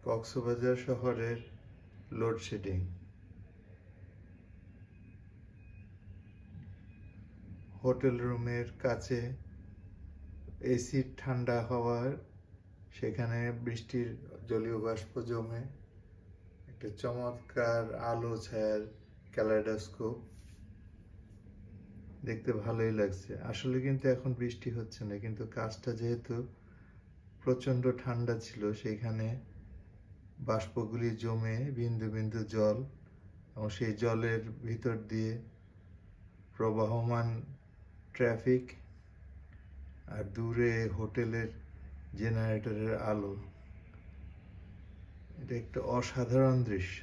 কক্সবাজার শহরের load shedding. Hotel রুমের কাছে এসির ঠান্ডা হওয়ার সেখানে বৃষ্টির জলীয় বাষ্প জমে একটা চমৎকার আলো ছায়ার ক্যালাইডোস্কোপ দেখতে ভালোই লাগছে। আসলে কিন্তু এখন বৃষ্টি হচ্ছে না, কিন্তু কাজটা যেহেতু প্রচন্ড ঠান্ডা ছিল সেখানে বাষ্পগুলি জমে বিন্দু বিন্দু জল এবং সেই জলের ভিতর দিয়ে প্রবাহমান ট্রাফিক আর দূরে হোটেলের জেনারেটরের আলো, এটা একটা অসাধারণ দৃশ্য।